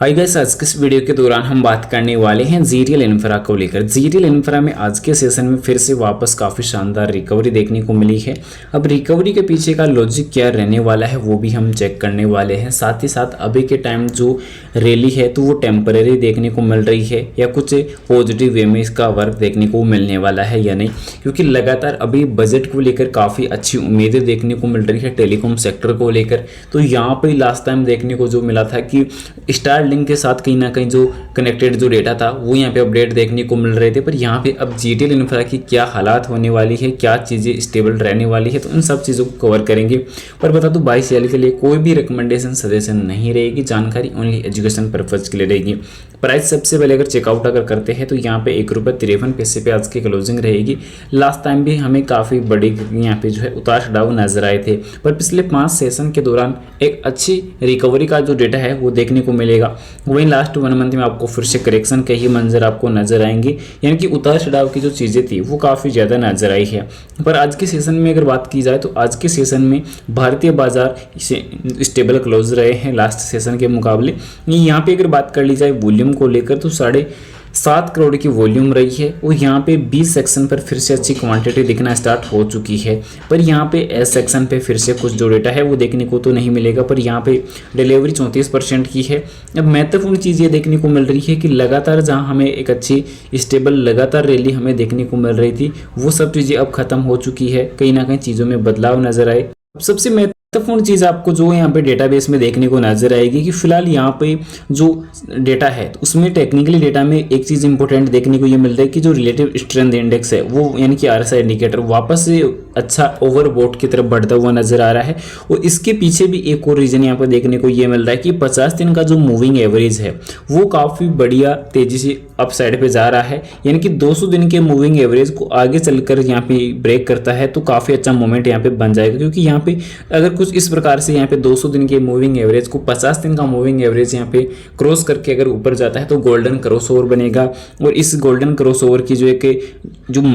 Hi guys, आज के इस वीडियो के दौरान हम बात करने वाले हैं जीरियल इंफ्रा को लेकर। जीरियल इंफ्रा में आज के सेशन में फिर से वापस काफ़ी शानदार रिकवरी देखने को मिली है। अब रिकवरी के पीछे का लॉजिक क्या रहने वाला है वो भी हम चेक करने वाले हैं। साथ ही साथ अभी के टाइम जो रैली है तो वो टेम्परेरी देखने को मिल रही है या कुछ पॉजिटिव वे में इसका वर्क देखने को मिलने वाला है या नहीं, क्योंकि लगातार अभी बजट को लेकर काफ़ी अच्छी उम्मीदें देखने को मिल रही है टेलीकॉम सेक्टर को लेकर। तो यहाँ पर लास्ट टाइम देखने को जो मिला था कि स्टार लिंक के साथ कहीं ना कहीं जो कनेक्टेड जो डेटा था वो यहाँ पे अपडेट देखने को मिल रहे थे, पर यहाँ पे अब जीटीएल इंफ्रा की क्या हालात होने वाली है, क्या चीज़ें स्टेबल रहने वाली है, तो इन सब चीज़ों को कवर करेंगे। पर बता दूं 22 साल के लिए कोई भी रिकमेंडेशन सजेशन नहीं रहेगी, जानकारी ओनली एजुकेशन पर्पज के लिए रहेगी। प्राइस सबसे पहले अगर चेकआउट अगर करते हैं तो यहाँ पे ₹1.53 पे आज की क्लोजिंग रहेगी। लास्ट टाइम भी हमें काफ़ी बड़ी यहाँ पे जो है उतार चढ़ाव नजर आए थे, पर पिछले 5 सेशन के दौरान एक अच्छी रिकवरी का जो डेटा है वो देखने को मिलेगा। वहीं लास्ट 1 मंथ में आपको फिर से करेक्शन के ही मंजर आपको नजर आएंगे, यानी कि उतार चढ़ाव की जो चीज़ें थी वो काफ़ी ज़्यादा नजर आई है। पर आज के सेशन में अगर बात की जाए तो आज के सेशन में भारतीय बाजार से स्टेबल क्लोज रहे हैं लास्ट सेशन के मुकाबले। यहाँ पे अगर बात कर ली जाए वॉल्यूम को लेकर तो 7.5 करोड़ की वॉल्यूम रही है और यहाँ पे बी सेक्शन पर फिर से अच्छी क्वांटिटी दिखना स्टार्ट हो चुकी है। पर यहाँ पे एस सेक्शन पे फिर से कुछ जो डेटा है वो देखने को तो नहीं मिलेगा, पर यहाँ पे डिलीवरी 34% की है। अब महत्वपूर्ण चीज़ ये देखने को मिल रही है कि लगातार जहाँ हमें एक अच्छी स्टेबल लगातार रैली हमें देखने को मिल रही थी वो सब चीज़ें अब खत्म हो चुकी है, कहीं ना कहीं चीज़ों में बदलाव नजर आए। सबसे महत्वपूर्ण चीज़ आपको जो यहाँ पे डेटाबेस में देखने को नजर आएगी कि फिलहाल यहाँ पे जो डेटा है तो उसमें टेक्निकली डेटा में एक चीज़ इंपॉर्टेंट देखने को ये मिल रहा है कि जो रिलेटिव स्ट्रेंथ इंडेक्स है वो यानी कि आरएसआई इंडिकेटर वापस से अच्छा ओवरबॉट की तरफ बढ़ता हुआ नजर आ रहा है। और इसके पीछे भी एक और रीजन यहाँ पर देखने को ये मिल रहा है कि 50 दिन का जो मूविंग एवरेज है वो काफ़ी बढ़िया तेजी से अप साइड पे जा रहा है, यानी कि 200 दिन के मूविंग एवरेज को आगे चलकर यहाँ पे ब्रेक करता है तो काफ़ी अच्छा मोमेंट यहाँ पे बन जाएगा। क्योंकि यहाँ पे अगर कुछ इस प्रकार से यहाँ पे 200 दिन के मूविंग एवरेज को 50 दिन का मूविंग एवरेज यहाँ पे क्रॉस करके अगर ऊपर जाता है तो गोल्डन क्रॉसओवर बनेगा। और इस गोल्डन क्रॉसओवर की जो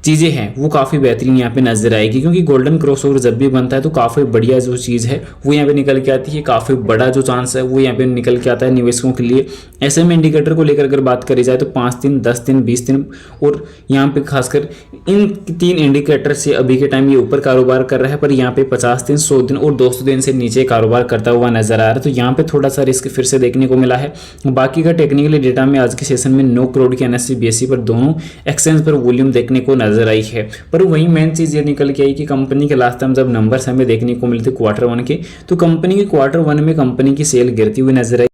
चीज़ें हैं वो काफ़ी बेहतरीन यहाँ पे नजर आएगी, क्योंकि गोल्डन क्रॉसओवर जब भी बनता है तो काफ़ी बढ़िया जो चीज़ है वो यहाँ पे निकल के आती है, काफ़ी बड़ा जो चांस है वो यहाँ पे निकल के आता है निवेशकों के लिए। ऐसे में इंडिकेटर को लेकर अगर बात करी जाए तो 5 दिन, 10 दिन, 20 दिन और यहाँ पे खासकर इन 3 इंडिकेटर से अभी के टाइम ये ऊपर कारोबार कर रहा है, पर यहाँ पे 50 दिन, 100 दिन और 200 दिन से नीचे कारोबार करता हुआ नजर आ रहा है। तो यहाँ पे थोड़ा सा रिस्क फिर से देखने को मिला है। बाकी का टेक्निकली डेटा में आज के सेशन में 9 करोड़ की NSE BSE पर दोनों एक्सचेंज पर वॉल्यूम देखने को नजर आई है। पर वही मेन चीज ये निकल के आई कि कंपनी के लास्ट टाइम जब नंबर्स हमें देखने को मिले थे Q1 के, तो कंपनी के Q1 में कंपनी की सेल गिरती हुई नजर आई।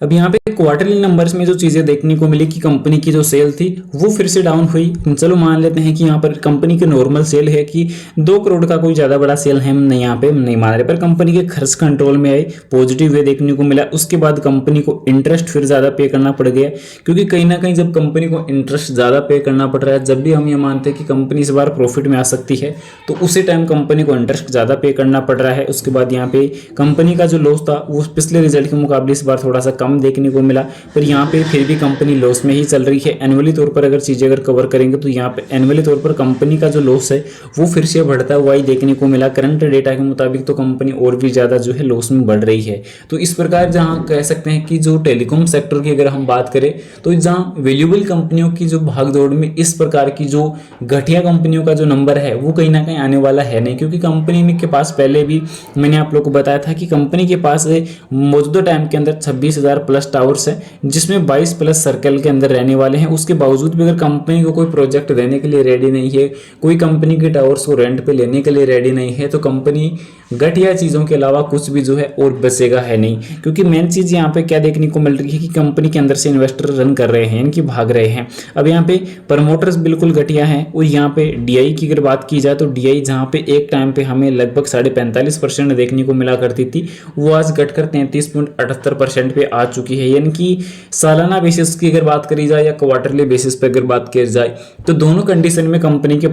अब यहाँ पे क्वार्टरली नंबर्स में जो चीज़ें देखने को मिली कि कंपनी की जो सेल थी वो फिर से डाउन हुई। चलो मान लेते हैं कि यहाँ पर कंपनी की नॉर्मल सेल है कि 2 करोड़ का कोई ज़्यादा बड़ा सेल है, हम नहीं यहाँ पे नहीं मान रहे, पर कंपनी के खर्च कंट्रोल में आए, पॉजिटिव वे देखने को मिला। उसके बाद कंपनी को इंटरेस्ट फिर ज़्यादा पे करना पड़ गया, क्योंकि कहीं ना कहीं जब कंपनी को इंटरेस्ट ज़्यादा पे करना पड़ रहा है, जब भी हम ये मानते हैं कि कंपनी इस बार प्रॉफिट में आ सकती है तो उसी टाइम कंपनी को इंटरेस्ट ज़्यादा पे करना पड़ रहा है। उसके बाद यहाँ पे कंपनी का जो लॉस था वो पिछले रिजल्ट के मुकाबले इस बार थोड़ा सा कम देखने को मिला, पर यहाँ पे फिर भी कंपनी लॉस में ही चल रही है। एनुअली तौर पर अगर चीज़ें अगर कवर करेंगे तो यहाँ पे एनुअली तौर पर कंपनी का जो लॉस है वो फिर से बढ़ता हुआ ही देखने को मिला। करंट डेटा के मुताबिक तो कंपनी और भी ज़्यादा जो है लॉस में बढ़ रही है। तो इस प्रकार जहाँ कह सकते हैं कि जो टेलीकॉम सेक्टर की अगर हम बात करें तो जहाँ वैल्यूएबल कंपनियों की जो भागदौड़ में इस प्रकार की जो घटिया कंपनियों का जो नंबर है वो कहीं ना कहीं आने वाला है नहीं, क्योंकि कंपनी के पास पहले भी मैंने आप लोग को बताया था कि कंपनी के पास मौजूदा टाइम के अंदर 26,000 प्लस टावर्स है, जिसमें 22 प्लस सर्कल के अंदर रहने वाले हैं। उसके बावजूद भी अगर कंपनी को कोई प्रोजेक्ट देने के लिए रेडी नहीं है, कोई कंपनी के टावर्स को रेंट पे लेने के लिए रेडी नहीं है, तो कंपनी घटिया चीज़ों के अलावा कुछ भी जो है और बचेगा है नहीं। क्योंकि मेन चीज़ यहाँ पे क्या देखने को मिल रही है कि कंपनी के अंदर से इन्वेस्टर रन कर रहे हैं, इनकी भाग रहे हैं। अब यहाँ पे प्रमोटर्स बिल्कुल घटिया हैं। और यहाँ पे DI की अगर बात की जाए तो DI जहाँ पे एक टाइम पे हमें लगभग 45.5% देखने को मिला करती थी वो आज घटकर 33.78% पे आ चुकी है। यानी कि सालाना बेसिस की अगर बात करी जाए या क्वार्टरली बेसिस पर अगर बात की जाए तो दोनों कंडीशन में कंपनी के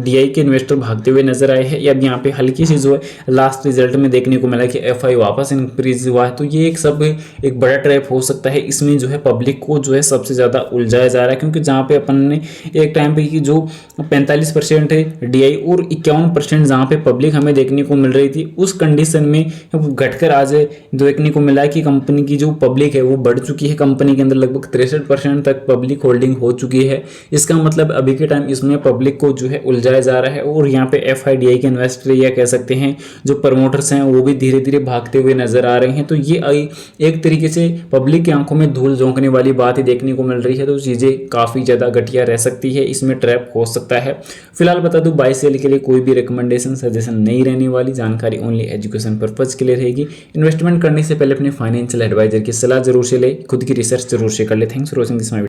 DI के इन्वेस्टर भागते हुए नजर आए हैं। अब यहाँ पे हल्की सी जो है लास्ट रिजल्ट में देखने को मिला कि FI वापस इंक्रीज हुआ है, तो ये एक बड़ा ट्रैप हो सकता है। इसमें जो है पब्लिक को जो है सबसे ज़्यादा उलझाया जा रहा है, क्योंकि जहाँ पे अपन ने एक टाइम पे की जो 45% है DI और 51% जहाँ पे पब्लिक हमें देखने को मिल रही थी, उस कंडीशन में घटकर आज देखने को मिला कि कंपनी कंपनी की जो पब्लिक है वो बढ़ चुकी है। कंपनी के अंदर लगभग 63% तक पब्लिक होल्डिंग हो चुकी है। इसका मतलब अभी के टाइम इसमें पब्लिक को जो है उलझाया जा रहा है और यहाँ पे FIDI के इन्वेस्टर या कह सकते हैं जो प्रमोटर्स हैं वो भी धीरे धीरे भागते हुए नजर आ रहे हैं। तो ये एक तरीके से पब्लिक की आंखों में धूल झोंकने वाली बात ही देखने को मिल रही है। तो चीज़ें काफ़ी ज़्यादा घटिया रह सकती है, इसमें ट्रैप हो सकता है। फिलहाल बता दूं बाय सेल के लिए कोई भी रिकमेंडेशन सजेशन नहीं रहने वाली, जानकारी ओनली एजुकेशन पर्पज के लिए रहेगी। इन्वेस्टमेंट करने से पहले अपने फाइनेंशियल एडवाइजर की सलाह जरूर से ले, खुद की रिसर्च जरूर से कर ले। Thanks for watching this my